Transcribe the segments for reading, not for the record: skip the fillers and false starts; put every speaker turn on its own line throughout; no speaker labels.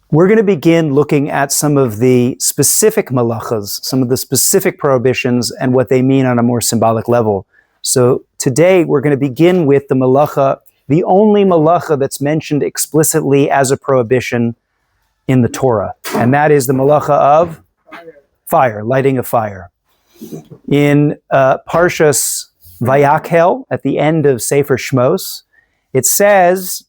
We're going to begin looking at some of the specific malachas, some of the specific prohibitions, and what they mean on a more symbolic level. So today we're going to begin with the melacha, the only melacha that's mentioned explicitly as a prohibition in the Torah, and that is the melacha of fire, lighting a fire. In Parshas Vayakhel, at the end of Sefer Shmos, it says,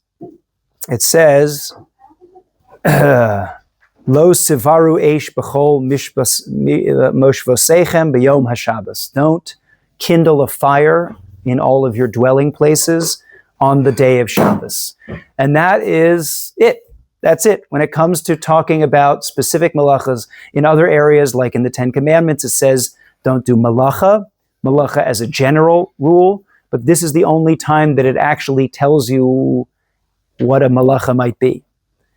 Lo sivaru eish b'chol moshvosechem b'yom haShabbos. Don't kindle a fire in all of your dwelling places on the day of Shabbos. And that is it. That's it. When it comes to talking about specific malachas in other areas, like in the Ten Commandments, it says don't do melacha as a general rule, but this is the only time that it actually tells you what a melacha might be.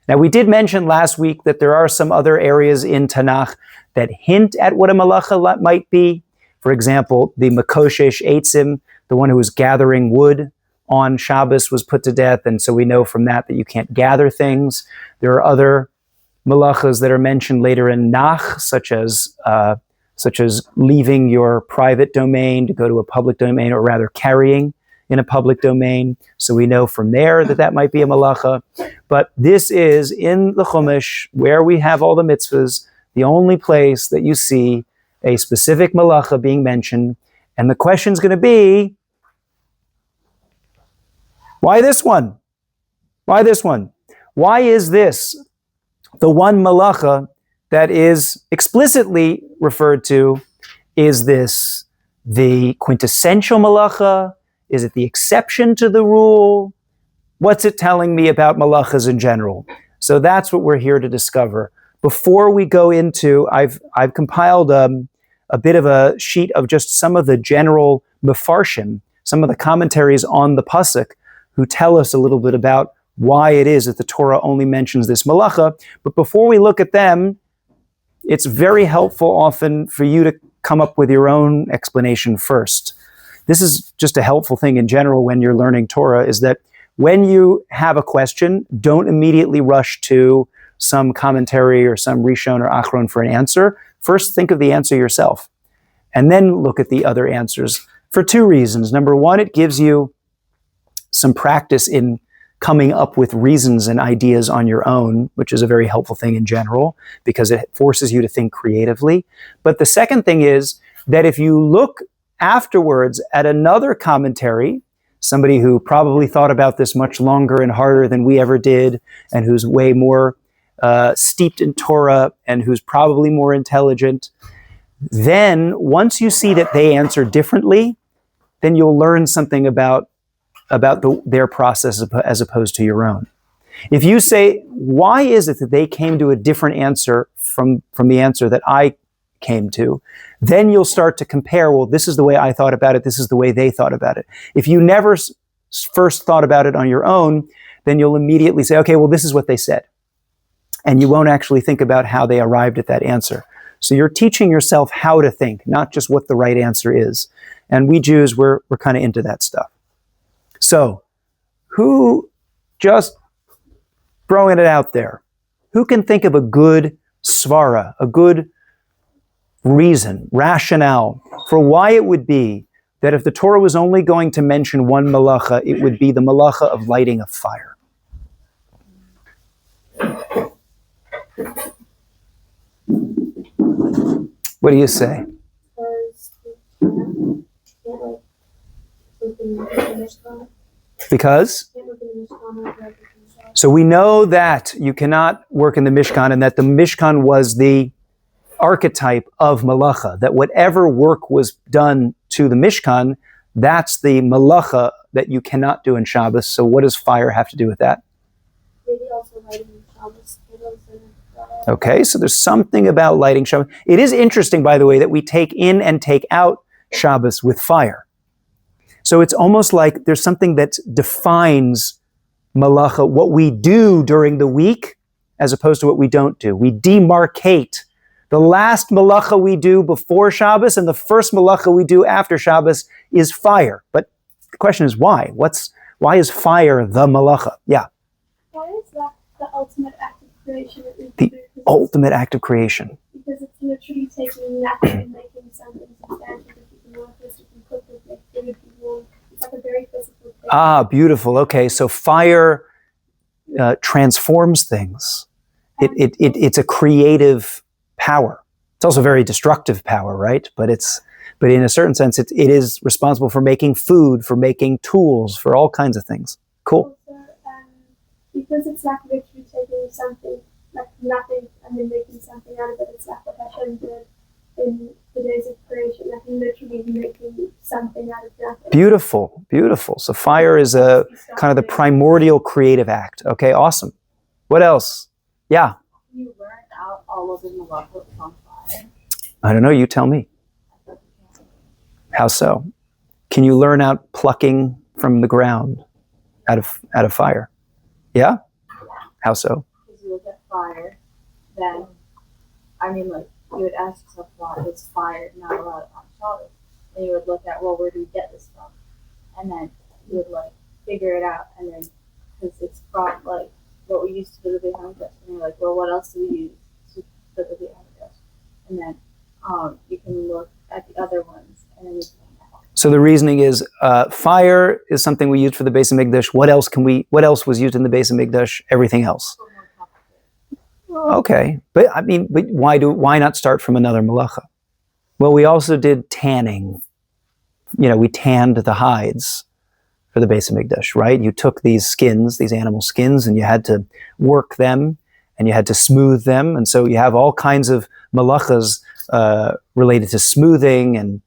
Now, we did mention last week that there are some other areas in Tanakh that hint at what a melacha might be. For example, the Makoshesh Eitzim, the one who was gathering wood on Shabbos, was put to death, and so we know from that you can't gather things. There are other melachas that are mentioned later in Nach, such as leaving your private domain to go to a public domain, or rather carrying in a public domain. So we know from there that might be a melacha. But this is in the Chumash, where we have all the mitzvahs, the only place that you see a specific melacha being mentioned. And the question's going to be, why this one? Why this one? Why is this the one melacha that is explicitly referred to? Is this the quintessential melacha? Is it the exception to the rule? What's it telling me about malachas in general? So that's what we're here to discover. Before we go into, I've compiled a bit of a sheet of just some of the general mefarshim, some of the commentaries on the pasuk, who tell us a little bit about why it is that the Torah only mentions this melacha. But before we look at them, it's very helpful often for you to come up with your own explanation first. This is just a helpful thing in general when you're learning Torah, is that when you have a question, don't immediately rush to some commentary or some Rishon or Achron for an answer. First, think of the answer yourself, and then look at the other answers for two reasons. Number one, it gives you some practice in coming up with reasons and ideas on your own, which is a very helpful thing in general, because it forces you to think creatively. But the second thing is that if you look afterwards at another commentary, somebody who probably thought about this much longer and harder than we ever did, and who's way more steeped in Torah, and who's probably more intelligent, then once you see that they answer differently, then you'll learn something about their process as opposed to your own. If you say, why is it that they came to a different answer from the answer that I came to, then you'll start to compare, well, this is the way I thought about it, this is the way they thought about it. If you never first thought about it on your own, then you'll immediately say, okay, well, this is what they said. And you won't actually think about how they arrived at that answer. So you're teaching yourself how to think, not just what the right answer is. And we Jews, we're kind of into that stuff. So, who, just throwing it out there, who can think of a good svara, a good reason, rationale for why it would be that if the Torah was only going to mention one melacha, it would be the melacha of lighting a fire? What do you say? Because? So we know that you cannot work in the Mishkan, and that the Mishkan was the archetype of Melacha, that whatever work was done to the Mishkan, that's the Melacha that you cannot do in Shabbos. So what does fire have to do with that?
Maybe also lighting Shabbos.
Okay, so there's something about lighting Shabbos. It is interesting, by the way, that we take in and take out Shabbos with fire. So it's almost like there's something that defines Melacha, what we do during the week, as opposed to what we don't do. We demarcate the last Melacha we do before Shabbos and the first Melacha we do after Shabbos is fire. But the question is why? Why is fire the Melacha? Yeah.
Why is that the ultimate act of creation?
ultimate act of creation.
Because it's literally taking nothing and making something substantial that you can work with, you can cook with, make food, people. It's like a very physical thing.
Ah, beautiful. Okay, so fire transforms things. It's a creative power. It's also very destructive power, right? But in a certain sense, it is responsible for making food, for making tools, for all kinds of things. Cool.
Also, because it's like literally taking something, like nothing, and then making something out of it. It's like what Hashem did in the days of creation, like literally making something out of nothing.
Beautiful, beautiful. So fire is a kind of the primordial creative act. Okay, awesome. What else? Yeah.
You learn out all of the Melacha from fire.
I don't know. You tell me. How so? Can you learn out plucking from the ground out of fire? Yeah? How so?
Because you look at fire, then, you would ask yourself, why is fire not allowed on Shabbat? And you would look at, well, where do we get this from? And then you would, figure it out. And then, because it's from, what we used to do with the Hamdash. And you're like, well, what else do we use to put with the Hamdash? And then you can look at the other ones. And then you can.
So the reasoning is fire is something we used for the Beis Hamikdash. What else was used in the Beis Hamikdash? Everything else. Okay. But why not start from another Melacha? Well, we also did tanning. We tanned the hides for the Beis Hamikdash, right? You took these skins, these animal skins, and you had to work them and you had to smooth them. And so you have all kinds of Melachas related to smoothing and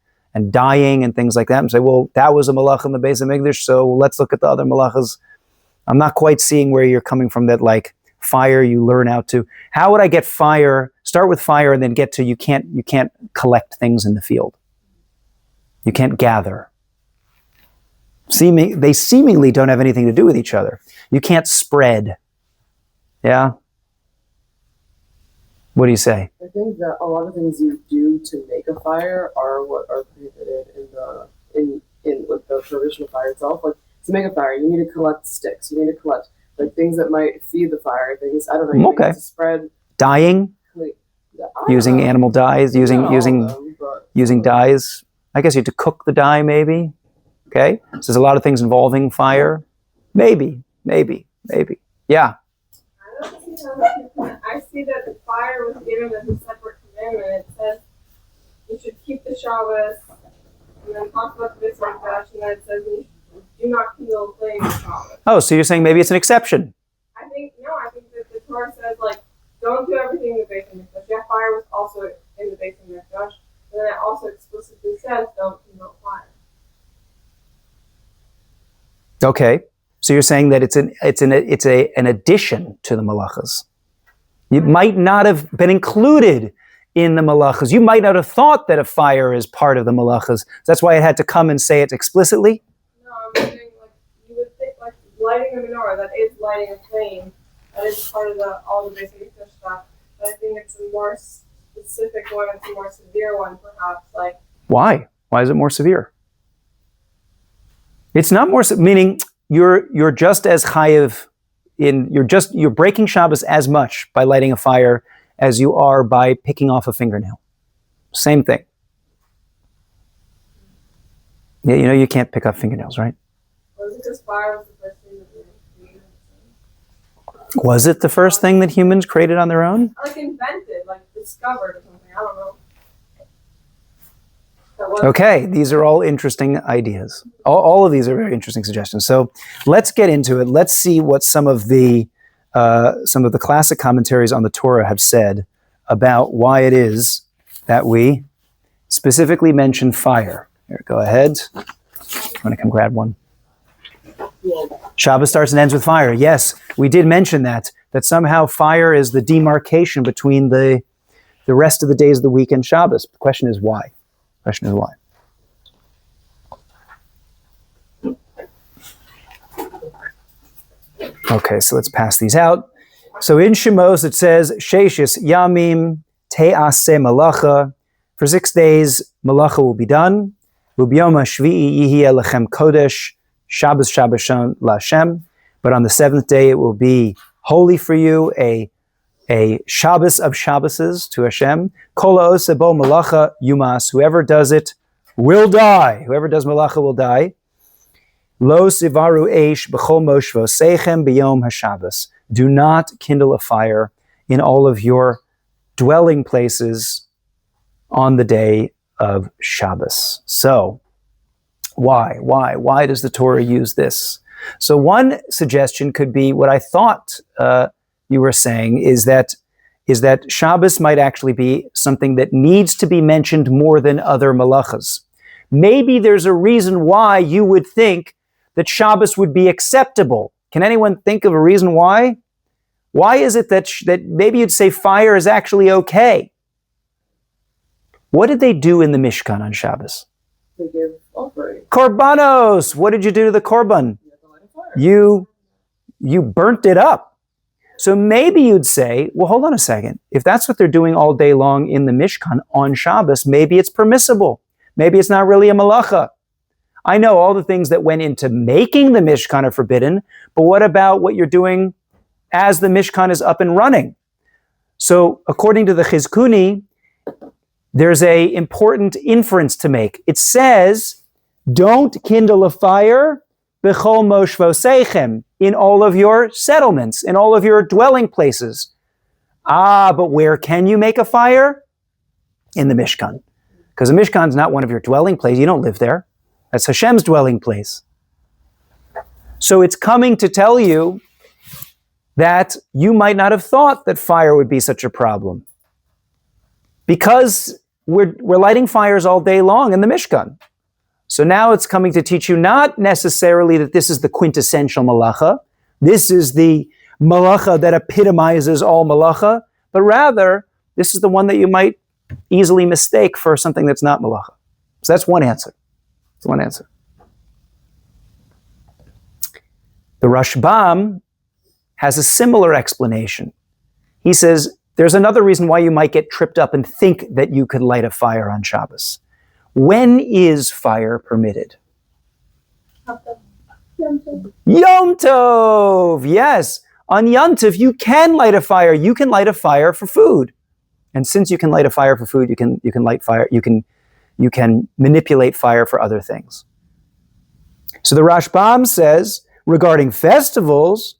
dyeing and things like that, and say, well, that was a Melacha in the Beis Hamikdash, so let's look at the other Melachas. I'm not quite seeing where you're coming from, that fire you learn out to. How would I get fire, start with fire and then get to you can't collect things in the field. You can't gather. They seemingly don't have anything to do with each other. You can't spread. Yeah? What do you say?
I think that a lot of things you do to make a fire are what are prohibited in the prohibition of fire itself. To make a fire, you need to collect sticks. You need to collect things that might feed the fire. Things you need to spread.
Dyeing, using animal dyes, using dyes. I guess you have to cook the dye, maybe. Okay, so there's a lot of things involving fire. Maybe. Yeah.
I see that the fire was given as a separate commandment. It says you should keep the Shabbat, and then talk about the Beis Hamikdash, and then it says you do not kill things Shabbat.
Oh, so you're saying maybe it's an exception?
I think that the Torah says don't do everything in the Beis Hamikdash. Yeah, fire was also in the Beis Hamikdash, and then it also explicitly says don't kindle fire.
Okay. So you're saying that it's an addition to the Melachas. It might not have been included in the Melachas. You might not have thought that a fire is part of the Melachas. That's why it had to come and say it explicitly.
No, I'm saying you would think lighting a menorah, that is lighting a flame, that is part of all the Beis Hamikdash stuff. But I think it's a more specific one. It's a more severe one, perhaps.
Why? Why is it more severe? It's not more meaning. You're just as chayiv you're breaking Shabbos as much by lighting a fire as you are by picking off a fingernail. Same thing. Yeah, you can't pick up fingernails, right?
Was it because fire was the first thing that we created?
Was it the first thing that humans created on their own?
Invented, discovered or something. I don't know.
Okay, these are all interesting ideas. All of these are very interesting suggestions. So let's get into it. Let's see what some of the classic commentaries on the Torah have said about why it is that we specifically mention fire. Here, go ahead. I'm going to come grab one. Shabbat starts and ends with fire. Yes, we did mention that somehow fire is the demarcation between the rest of the days of the week and Shabbos. The question is why? Okay, so let's pass these out. So in Shemos it says, Sheishis Yamim Te'aseh Melacha. For 6 days, Melacha will be done. U'biyom hashvi'i yihiyeh lechem kodesh, Shabbos Shabbashon la'Hashem. But on the 7th day, it will be holy for you, a a Shabbos of Shabbases to Hashem. Kol ha'oseh bo melacha yumas. Whoever does it will die. Whoever does melacha will die. Lo sivaru eish b'chol moshvo seichem b'yom haShabbos. Do not kindle a fire in all of your dwelling places on the day of Shabbos. So, why does the Torah use this? So one suggestion could be what I thought you were saying is that Shabbos might actually be something that needs to be mentioned more than other melachas. Maybe there's a reason why you would think that Shabbos would be acceptable. Can anyone think of a reason why? Why is it that maybe you'd say fire is actually okay? What did they do in the Mishkan on Shabbos?
They give offering.
Korbanos! What did you do to the korban?
You have to light a fire.
You burnt it up. So maybe you'd say, well, hold on a second. If that's what they're doing all day long in the Mishkan on Shabbos, maybe it's permissible. Maybe it's not really a melacha. I know all the things that went into making the Mishkan are forbidden, but what about what you're doing as the Mishkan is up and running? So according to the Chizkuni, there's an important inference to make. It says, don't kindle a fire b'chol moshvoseichem, in all of your settlements, in all of your dwelling places. But where can you make a fire? In the Mishkan. Because the Mishkan is not one of your dwelling places. You don't live there. That's Hashem's dwelling place. So it's coming to tell you that you might not have thought that fire would be such a problem. Because we're lighting fires all day long in the Mishkan. So now it's coming to teach you not necessarily that this is the quintessential Melacha, this is the Melacha that epitomizes all Melacha, but rather, this is the one that you might easily mistake for something that's not Melacha. So that's one answer. That's one answer. The Rashbam has a similar explanation. He says, there's another reason why you might get tripped up and think that you could light a fire on Shabbos. When is fire permitted? Yom Tov! Yes! On Yom Tov, you can light a fire. You can light a fire for food. And since you can light a fire for food, you can light fire, you can manipulate fire for other things. So the Rashbam says, regarding festivals,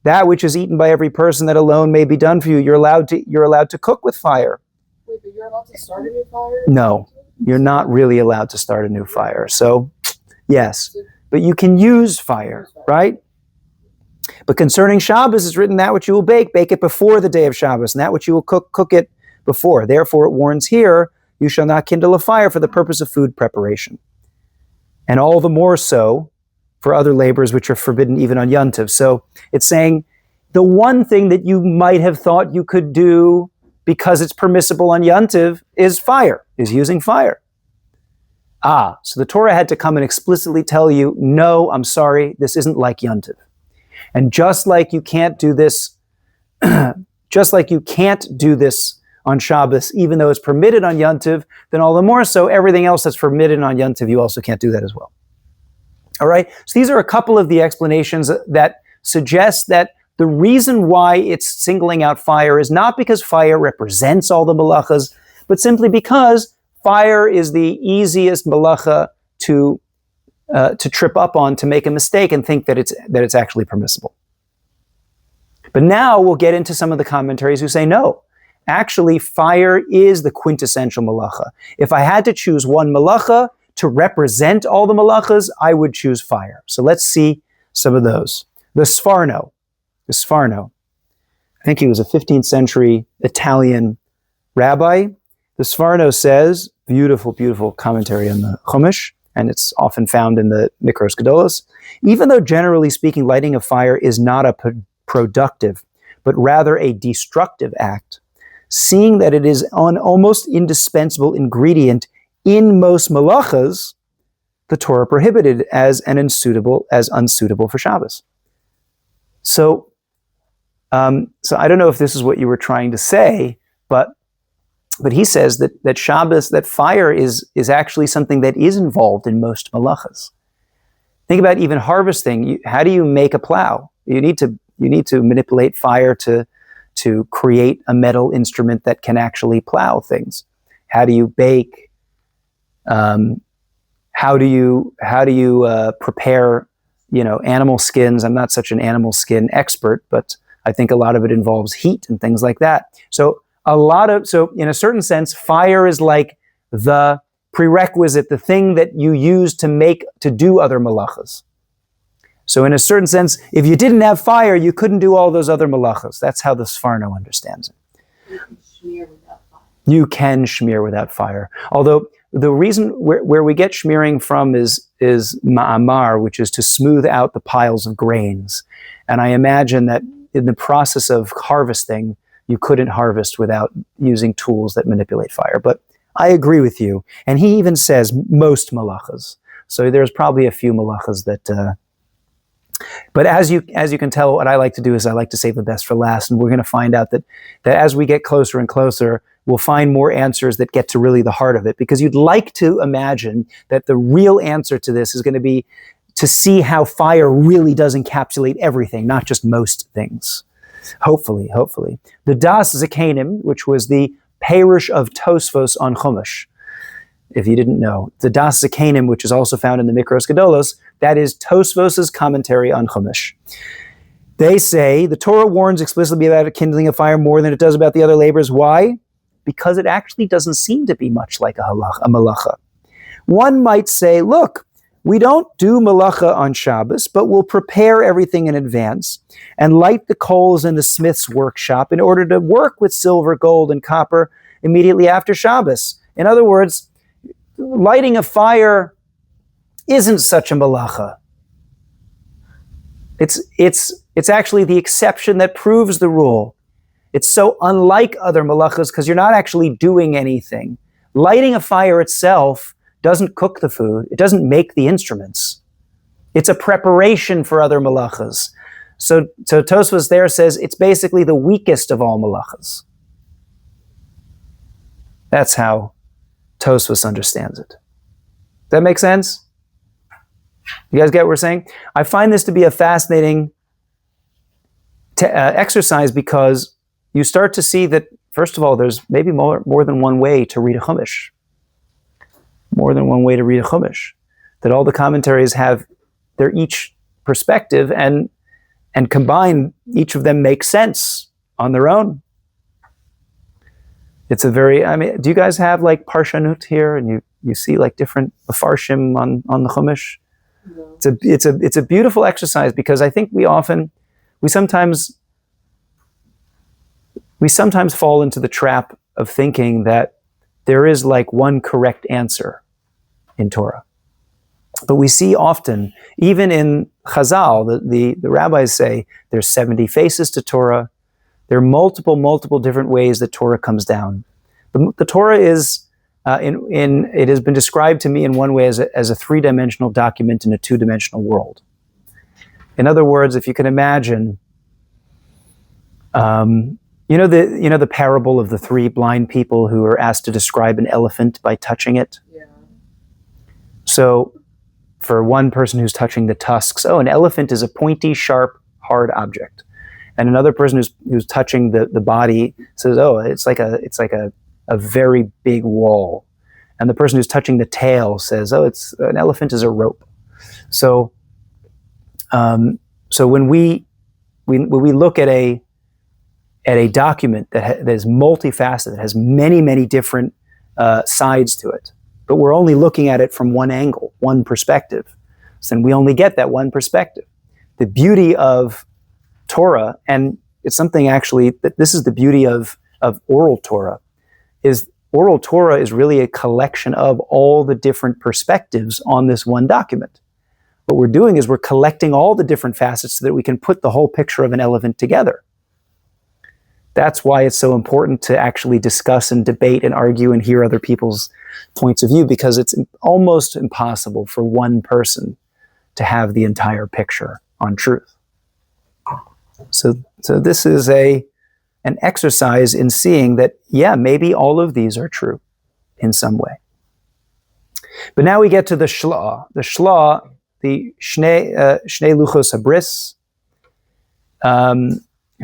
that which is eaten by every person that alone may be done for you, you're allowed to cook with fire.
Wait, but you're allowed to start a new fire?
No, you're not really allowed to start a new fire. So, yes, but you can use fire, right? But concerning Shabbos, it's written that which you will bake it before the day of Shabbos, and that which you will cook it before. Therefore, it warns here, you shall not kindle a fire for the purpose of food preparation. And all the more so for other labors which are forbidden even on Yom Tov. So it's saying the one thing that you might have thought you could do because it's permissible on Yom Tov is using fire. So the Torah had to come and explicitly tell you, no, I'm sorry, this isn't like Yom Tov. And just like you can't do this, on Shabbos, even though it's permitted on Yom Tov, then all the more so, everything else that's permitted on Yom Tov, you also can't do that as well. All right, so these are a couple of the explanations that suggest that the reason why it's singling out fire is not because fire represents all the melachas, but simply because fire is the easiest melacha to trip up on, to make a mistake and think that it's actually permissible. But now we'll get into some of the commentaries who say no. Actually, fire is the quintessential melacha. If I had to choose one melacha to represent all the melachas, I would choose fire. So let's see some of those. The Sforno, I think he was a 15th century Italian rabbi. The Sforno says, beautiful, beautiful commentary on the Chumash, and it's often found in the Mikros Gedolos. Even though generally speaking, lighting a fire is not a productive, but rather a destructive act, seeing that it is an almost indispensable ingredient in most melachas, the Torah prohibited as unsuitable for Shabbos. So I don't know if this is what you were trying to say, but he says that Shabbos, that fire is actually something that is involved in most melachas. Think about even harvesting. How do you make a plow? You need to manipulate fire to to create a metal instrument that can actually plow things? How do you bake? How do you prepare, animal skins? I'm not such an animal skin expert, but I think a lot of it involves heat and things like that. So in a certain sense, fire is like the prerequisite, the thing that you use to do other malachas. So in a certain sense, if you didn't have fire, you couldn't do all those other malachas. That's how the Sforno understands it.
You can smear without fire.
You can smear without fire. Although the reason where we get smearing from is ma'amar, which is to smooth out the piles of grains. And I imagine that in the process of harvesting, you couldn't harvest without using tools that manipulate fire. But I agree with you. And he even says most malachas. So there's probably a few malachas that... But as you can tell, what I like to do is I like to save the best for last. And we're going to find out that as we get closer and closer, we'll find more answers that get to really the heart of it. Because you'd like to imagine that the real answer to this is going to be to see how fire really does encapsulate everything, not just most things. Hopefully. The Das Zakanim, which was the parish of Tosfos on Chumash, if you didn't know, the Das Zakanim, which is also found in the Mikros Gedolos, that is Tosfos' commentary on Chumash. They say the Torah warns explicitly about kindling a fire more than it does about the other labors. Why? Because it actually doesn't seem to be much like a melacha. One might say, look, we don't do melacha on Shabbos, but we'll prepare everything in advance and light the coals in the smith's workshop in order to work with silver, gold, and copper immediately after Shabbos. In other words, lighting a fire isn't such a melacha. It's actually the exception that proves the rule. It's so unlike other melachas because you're not actually doing anything. Lighting a fire itself doesn't cook the food. It doesn't make the instruments. It's a preparation for other melachas. So Tosfos there says it's basically the weakest of all melachas. That's how Tosfos understands it. Does that make sense? You guys get what we're saying? I find this to be a fascinating exercise because you start to see that, first of all, there's maybe more than one way to read a Chumash. More than one way to read a Chumash. That all the commentaries have their each perspective and combined, each of them makes sense on their own. It's a very, do you guys have like Parshanut here and you see like different Mefarshim on the Chumash? No. It's a beautiful exercise because I think we sometimes fall into the trap of thinking that there is like one correct answer in Torah. But we see often, even in Chazal, the rabbis say there's 70 faces to Torah. There are multiple different ways that Torah comes down. The Torah is, it has been described to me in one way as a three-dimensional document in a two-dimensional world. In other words, if you can imagine, the parable of the three blind people who are asked to describe an elephant by touching it. Yeah. So, for one person who's touching the tusks, an elephant is a pointy, sharp, hard object, and another person who's touching the body says, it's like a very big wall, and the person who's touching the tail says, it's an elephant is a rope. So when we look at a document that is multifaceted, that has many different sides to it, but we're only looking at it from one angle, one perspective, so then we only get that one perspective. The beauty of Torah, and it's something actually that this is the beauty of oral Torah, is oral Torah is really a collection of all the different perspectives on this one document. What we're doing is we're collecting all the different facets so that we can put the whole picture of an elephant together. That's why it's so important to actually discuss and debate and argue and hear other people's points of view, because it's almost impossible for one person to have the entire picture on truth. So this is an exercise in seeing that, maybe all of these are true in some way. But now we get to the Shla. The Shla, the Shnei Luchos Habris,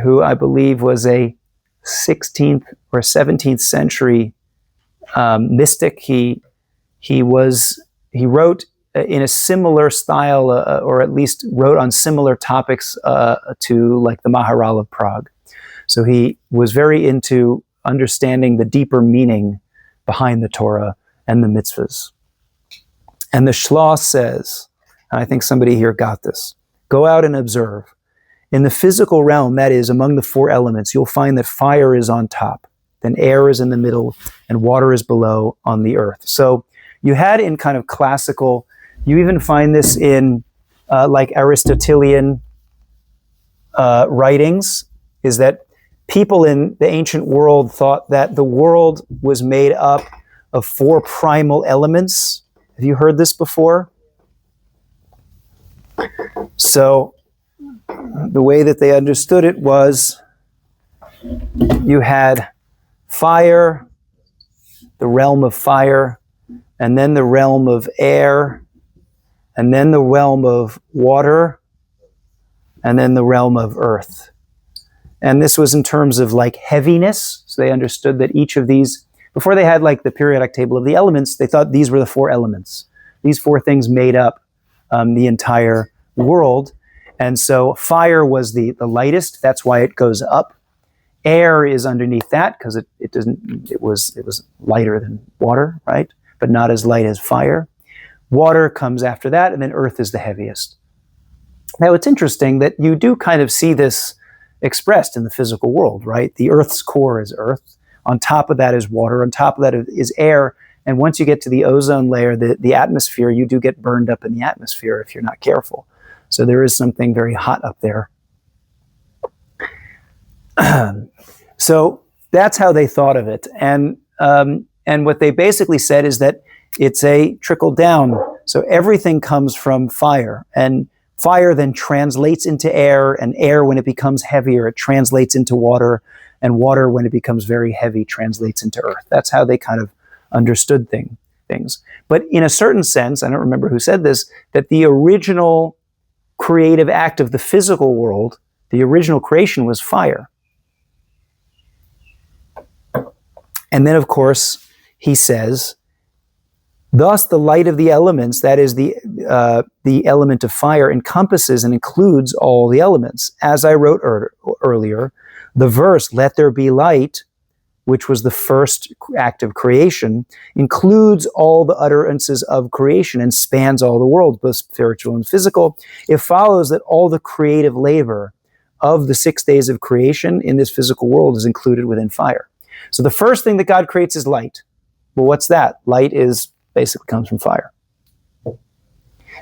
who I believe was a 16th or 17th century mystic. He wrote in a similar style, or at least wrote on similar topics to like the Maharal of Prague. So he was very into understanding the deeper meaning behind the Torah and the mitzvahs. And the Shlah says, and I think somebody here got this, go out and observe. In the physical realm, that is, among the four elements, you'll find that fire is on top, then air is in the middle, and water is below on the earth. So you had in kind of classical, you even find this in like Aristotelian writings, is that people in the ancient world thought that the world was made up of four primal elements. Have you heard this before? So the way that they understood it was you had fire, the realm of fire, and then the realm of air, and then the realm of water, and then the realm of earth. And this was in terms of like heaviness. So they understood that each of these, before they had like the periodic table of the elements, they thought these were the four elements. These four things made up the entire world. And so fire was the lightest. That's why it goes up. Air is underneath that because it was lighter than water, right? But not as light as fire. Water comes after that, and then earth is the heaviest. Now it's interesting that you do kind of see this expressed in the physical world, right? The earth's core is earth. On top of that is water. On top of that is air. And once you get to the ozone layer, the atmosphere, you do get burned up in the atmosphere if you're not careful. So there is something very hot up there. So that's how they thought of it. And what they basically said is that it's a trickle down. So everything comes from fire. And fire then translates into air, and air, when it becomes heavier, it translates into water, and water, when it becomes very heavy, translates into earth. That's how they kind of understood things. But in a certain sense, I don't remember who said this, that the original creative act of the physical world, the original creation was fire. And then, of course, he says, thus the light of the elements, that is the element of fire, encompasses and includes all the elements. As I wrote earlier, the verse, let there be light, which was the first act of creation, includes all the utterances of creation and spans all the worlds, both spiritual and physical. It follows that all the creative labor of the 6 days of creation in this physical world is included within fire. So the first thing that God creates is light. Well, what's that? Light basically comes from fire.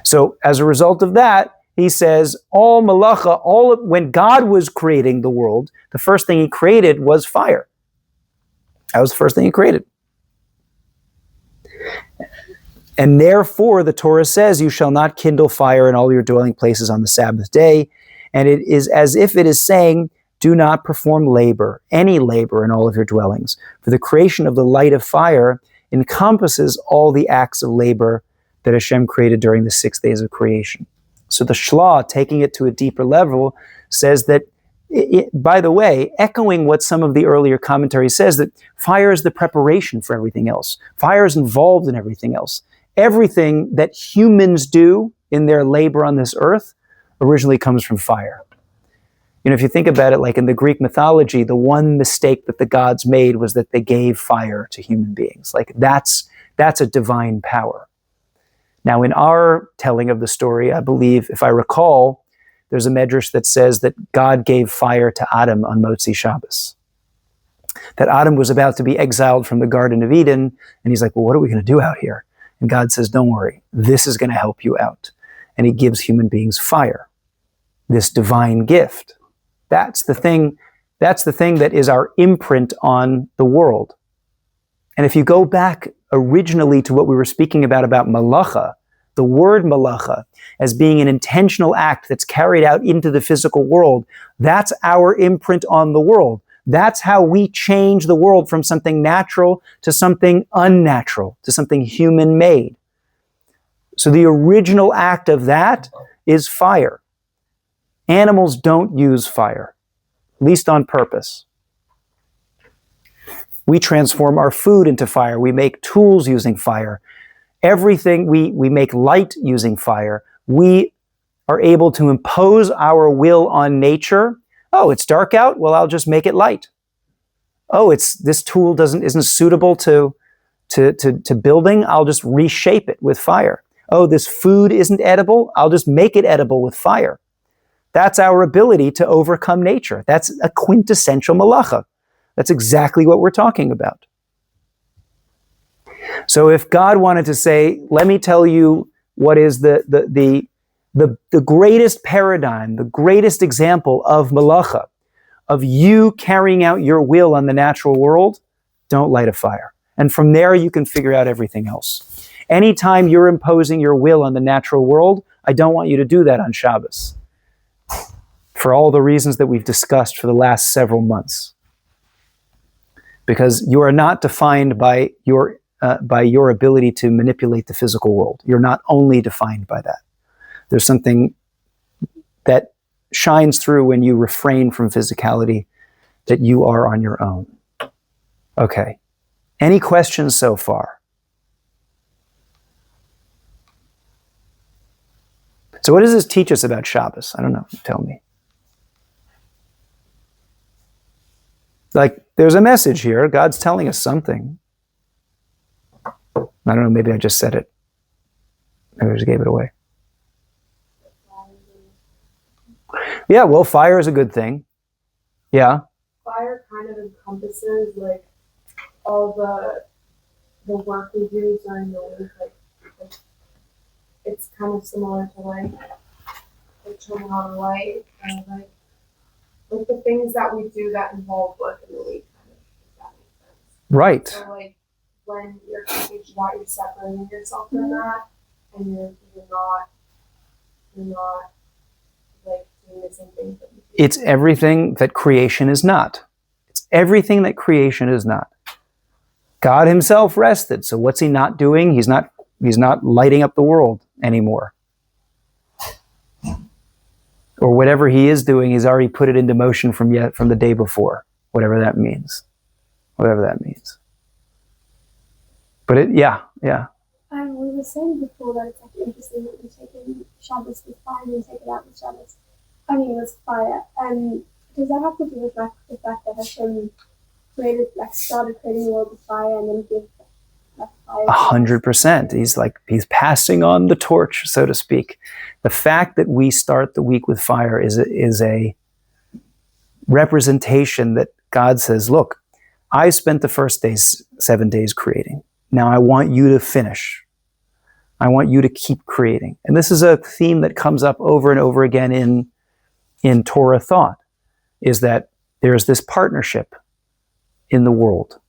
So as a result of that, he says, all Melacha, when God was creating the world, the first thing he created was fire. That was the first thing he created. And therefore, the Torah says, you shall not kindle fire in all your dwelling places on the Sabbath day. And it is as if it is saying, do not perform labor, any labor in all of your dwellings. For the creation of the light of fire encompasses all the acts of labor that Hashem created during the 6 days of creation. So the Shlah, taking it to a deeper level, says that, by the way, echoing what some of the earlier commentary says, that fire is the preparation for everything else. Fire is involved in everything else. Everything that humans do in their labor on this earth originally comes from fire. You know, if you think about it, like in the Greek mythology, the one mistake that the gods made was that they gave fire to human beings. Like that's a divine power. Now, in our telling of the story, I believe, if I recall, there's a medrash that says that God gave fire to Adam on Motzi Shabbos. That Adam was about to be exiled from the Garden of Eden, and he's like, well, what are we going to do out here? And God says, don't worry, this is going to help you out. And he gives human beings fire, this divine gift. That's the thing that is our imprint on the world. And if you go back originally to what we were speaking about Melacha, the word Melacha, as being an intentional act that's carried out into the physical world, that's our imprint on the world. That's how we change the world from something natural to something unnatural, to something human-made. So the original act of that is fire. Animals don't use fire, at least on purpose. We transform our food into fire. We make tools using fire. Everything, we make light using fire. We are able to impose our will on nature. Oh, it's dark out? Well, I'll just make it light. Oh, this tool isn't suitable to building. I'll just reshape it with fire. Oh, this food isn't edible. I'll just make it edible with fire. That's our ability to overcome nature. That's a quintessential Melacha. That's exactly what we're talking about. So if God wanted to say, let me tell you what is the greatest paradigm, the greatest example of Melacha, of you carrying out your will on the natural world, don't light a fire. And from there you can figure out everything else. Anytime you're imposing your will on the natural world, I don't want you to do that on Shabbos. For all the reasons that we've discussed for the last several months. Because you are not defined by your ability to manipulate the physical world. You're not only defined by that. There's something that shines through when you refrain from physicality, that you are on your own. Okay. Any questions so far? So what does this teach us about Shabbos? I don't know. Tell me. Like, there's a message here. God's telling us something. I don't know, maybe I just said it. Maybe I just gave it away. Yeah, well, fire is a good thing. Yeah.
Fire kind of encompasses like all the work we do during the week. Like it's kind of similar to like turning on a light and like the things that we do that involve work in the week, kind of, if that makes sense.
Right.
So like when you're teaching Shabbat, you're separating yourself from that, and you're not like doing the same things that you do.
It's everything that creation is not. It's everything that creation is not. God himself rested, so what's he not doing? He's not lighting up the world anymore. Or whatever he is doing, he's already put it into motion from the day before, whatever that means. Whatever that means. But yeah.
We were saying before that it's like interesting that we take in Shabbos with fire and take it out with Shabbos. With fire. Does that have to do with the fact that Hashem started creating the world with fire and then give fire?
100%. He's passing on the torch, so to speak. The fact that we start the week with fire is a representation that God says, look, I spent the first 7 days creating. Now I want you to finish. I want you to keep creating. And this is a theme that comes up over and over again in Torah thought, is that there's this partnership in the world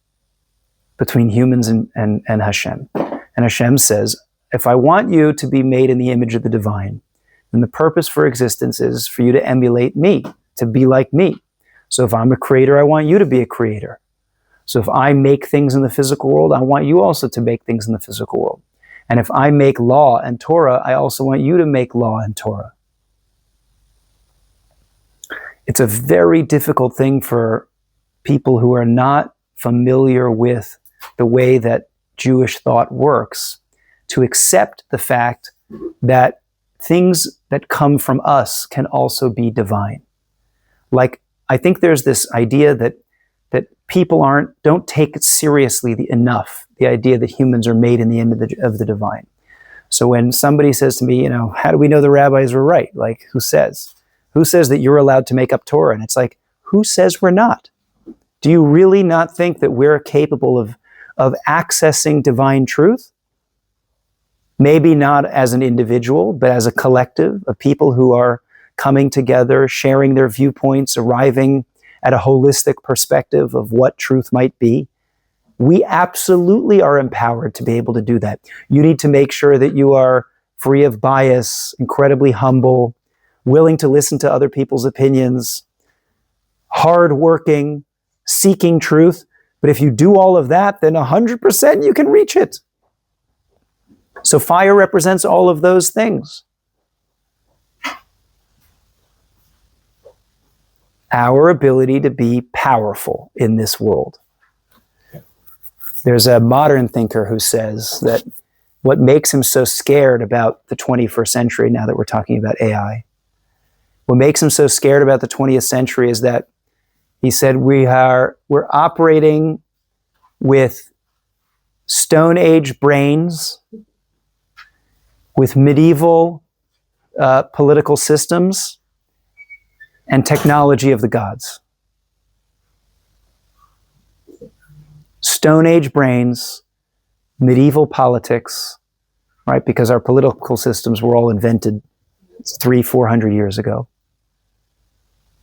between humans and Hashem. And Hashem says, if I want you to be made in the image of the divine, then the purpose for existence is for you to emulate me, to be like me. So if I'm a creator, I want you to be a creator. So if I make things in the physical world, I want you also to make things in the physical world. And if I make law and Torah, I also want you to make law and Torah. It's a very difficult thing for people who are not familiar with the way that Jewish thought works to accept the fact that things that come from us can also be divine. Like, I think there's this idea that people don't take it seriously enough, the idea that humans are made in the image of the divine. So when somebody says to me, how do we know the rabbis were right? Like, who says? Who says that you're allowed to make up Torah? And it's like, who says we're not? Do you really not think that we're capable of accessing divine truth? Maybe not as an individual, but as a collective of people who are coming together, sharing their viewpoints, arriving at a holistic perspective of what truth might be. We absolutely are empowered to be able to do that. You need to make sure that you are free of bias, incredibly humble, willing to listen to other people's opinions, hardworking, seeking truth. But if you do all of that, then 100% you can reach it. So fire represents all of those things. Our ability to be powerful in this world. There's a modern thinker who says that what makes him so scared about the 21st century, now that we're talking about AI, what makes him so scared about the 20th century is that he said we're operating with Stone Age brains, with medieval political systems, and technology of the gods. Stone Age brains, medieval politics, right? Because our political systems were all invented 300-400 years ago,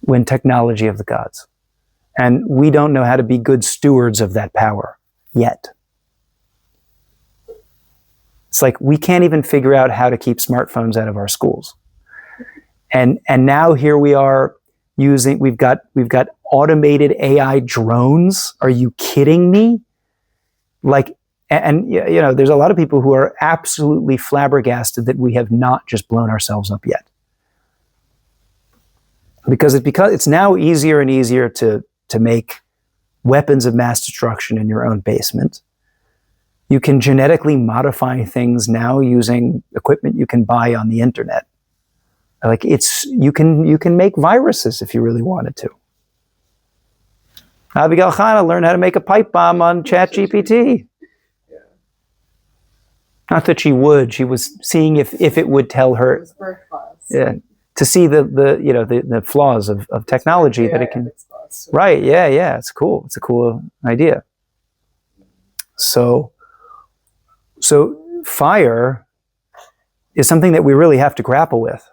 when technology of the gods. And we don't know how to be good stewards of that power yet. It's like we can't even figure out how to keep smartphones out of our schools. And now here we are we've got automated AI drones. Are you kidding me? Like, and you know, there's a lot of people who are absolutely flabbergasted that we have not just blown ourselves up yet. Because it's now easier and easier to make weapons of mass destruction in your own basement. You can genetically modify things now using equipment you can buy on the internet. Like you can make viruses if you really wanted to. Abigail Chana learned how to make a pipe bomb on ChatGPT.
Yeah.
Not that she would. She was seeing if it would tell her.
It was birth class.
Yeah. To see the flaws of technology that it can.
Class.
Right. Yeah. It's cool. It's a cool idea. So fire is something that we really have to grapple with,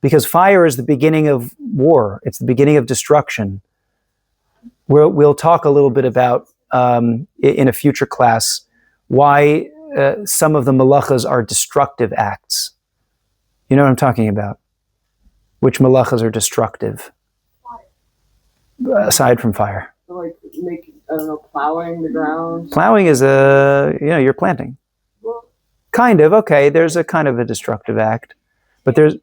because fire is the beginning of war. It's the beginning of destruction. We'll talk a little bit about in a future class why some of the melachas are destructive acts. You know what I'm talking about? Which melachas are destructive? Aside from fire.
Like plowing the ground.
Plowing is you're planting.
Well,
Kind of, okay, there's a kind of a destructive act. But there's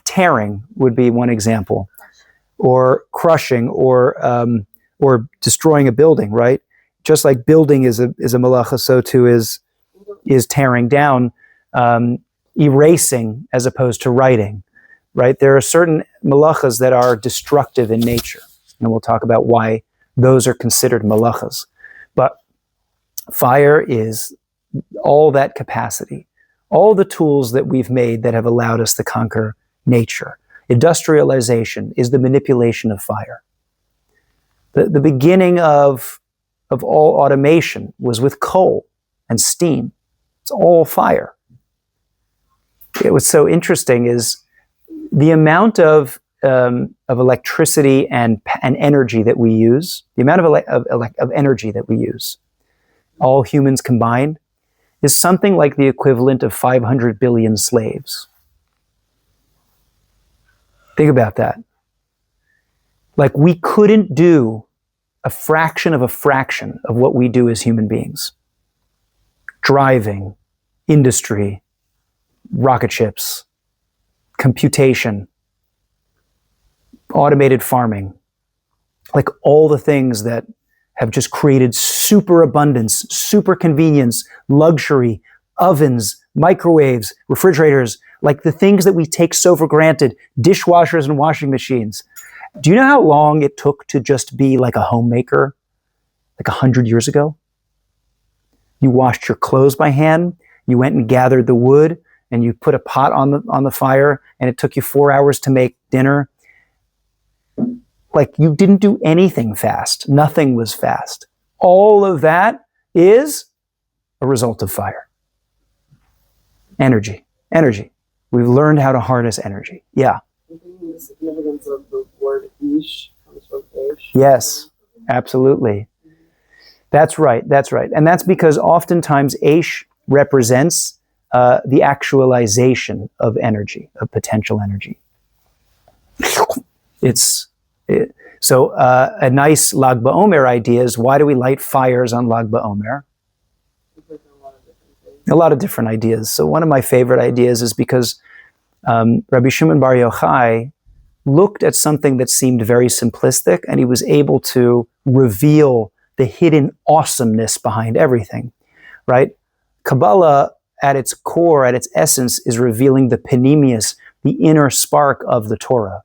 tearing would be one example. Or crushing or destroying a building, right? Just like building is a melacha, so too is tearing down, erasing as opposed to writing, right? There are certain melachas that are destructive in nature, and we'll talk about why those are considered melachas. But fire is all that capacity, all the tools that we've made that have allowed us to conquer nature. Industrialization is the manipulation of fire. The beginning of all automation was with coal and steam. It's all fire. What's so interesting is the amount of electricity and energy that we use, the amount of energy that we use, all humans combined, is something like the equivalent of 500 billion slaves. Think about that. Like, we couldn't do a fraction of what we do as human beings. Driving, industry, rocket ships, computation, automated farming, like all the things that have just created super abundance, super convenience, luxury, ovens, microwaves, refrigerators, like the things that we take so for granted, dishwashers and washing machines. Do you know how long it took to just be like a homemaker, like 100 years ago? You washed your clothes by hand, you went and gathered the wood, and you put a pot on the fire, and it took you 4 hours to make dinner. Like, you didn't do anything fast. Nothing was fast. All of that is a result of fire. Energy. We've learned how to harness energy. Yeah.
I think the significance of the word ish comes from ish.
Yes, absolutely. That's right. And that's because oftentimes Aish represents the actualization of energy, of potential energy. So a nice Lag BaOmer idea is, why do we light fires on Lag BaOmer? A lot of different ideas. So one of my favorite ideas is because Rabbi Shimon Bar Yochai looked at something that seemed very simplistic, and he was able to reveal the hidden awesomeness behind everything, right? Kabbalah, at its core, at its essence, is revealing the panemius, the inner spark of the Torah.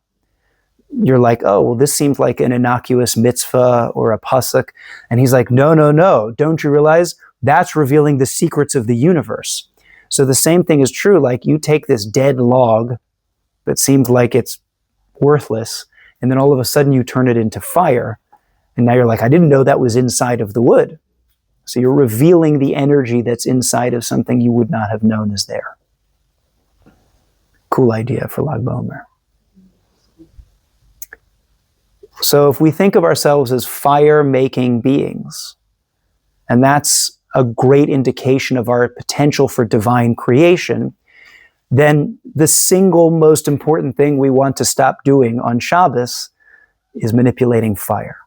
You're like, oh, well, this seems like an innocuous mitzvah or a pasuk. And he's like, no, no, no. Don't you realize that's revealing the secrets of the universe? So the same thing is true. Like, you take this dead log that seems like it's worthless, and then all of a sudden you turn it into fire. And now you're like, I didn't know that was inside of the wood. So you're revealing the energy that's inside of something you would not have known is there. Cool idea for Lag BaOmer. So if we think of ourselves as fire-making beings, and that's a great indication of our potential for divine creation, then the single most important thing we want to stop doing on Shabbos is manipulating fire.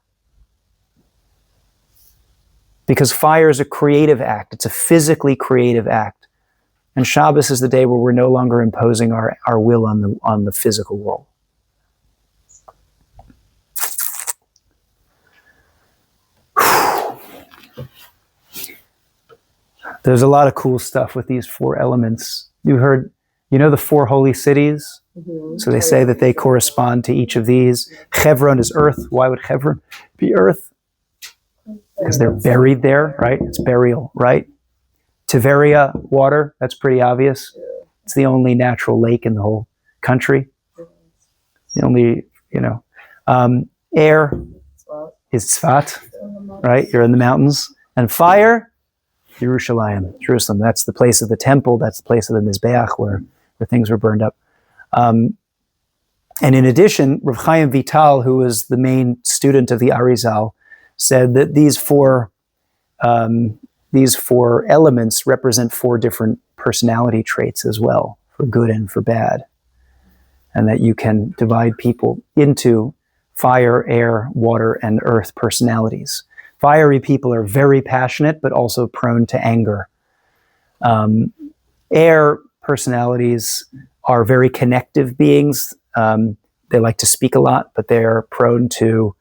Because fire is a creative act. It's a physically creative act. And Shabbos is the day where we're no longer imposing our will on the physical world. There's a lot of cool stuff with these 4 elements. You heard, the 4 holy cities?
Mm-hmm.
So they say that they correspond to each of these. Chevron is earth. Why would Chevron be earth? Because they're buried there, right? It's burial, right? Tiberia, water. That's pretty obvious. It's the only natural lake in the whole country. The only, air is Tzfat, right? You're in the mountains. And fire, Jerusalem. That's the place of the temple. That's the place of the Mizbeach where things were burned up. And in addition, Rav Chaim Vital, who was the main student of the Arizal, said that these four elements represent 4 different personality traits as well, for good and for bad. And that you can divide people into fire, air, water, and earth personalities. Fiery people are very passionate, but also prone to anger. Air personalities are very connective beings. They like to speak a lot, but they're prone to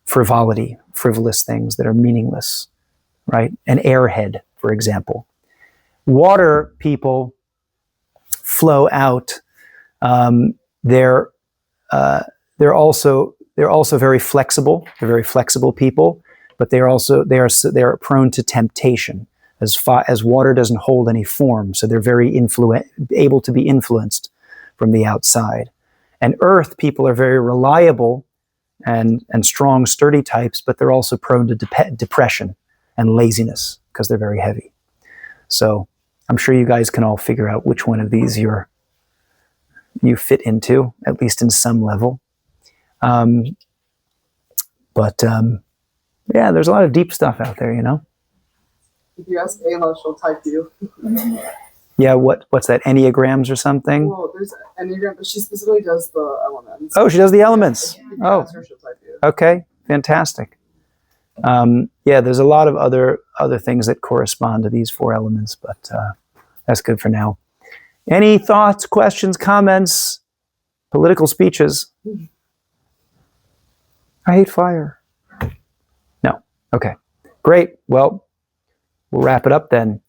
frivolity, frivolous things that are meaningless, right? An airhead, for example. Water people flow out. They're also very flexible. They're very flexible people, but they are prone to temptation, as water doesn't hold any form, so they're very able to be influenced from the outside. And earth people are very reliable and strong, sturdy types, but they're also prone to depression and laziness because they're very heavy. So I'm sure you guys can all figure out which one of these you fit into, at least in some level. Yeah, there's a lot of deep stuff out there,
If you ask Ayla, she'll type you.
Yeah, what's that, Enneagrams or something?
Well, there's Enneagram, but she specifically does the elements.
Oh, she does the elements.
If you
Oh,
ask her, she'll type you.
okay, fantastic. Yeah, there's a lot of other things that correspond to these 4 elements, but that's good for now. Any thoughts, questions, comments, political speeches? I hate fire. No. Okay. Great. Well, we'll wrap it up then.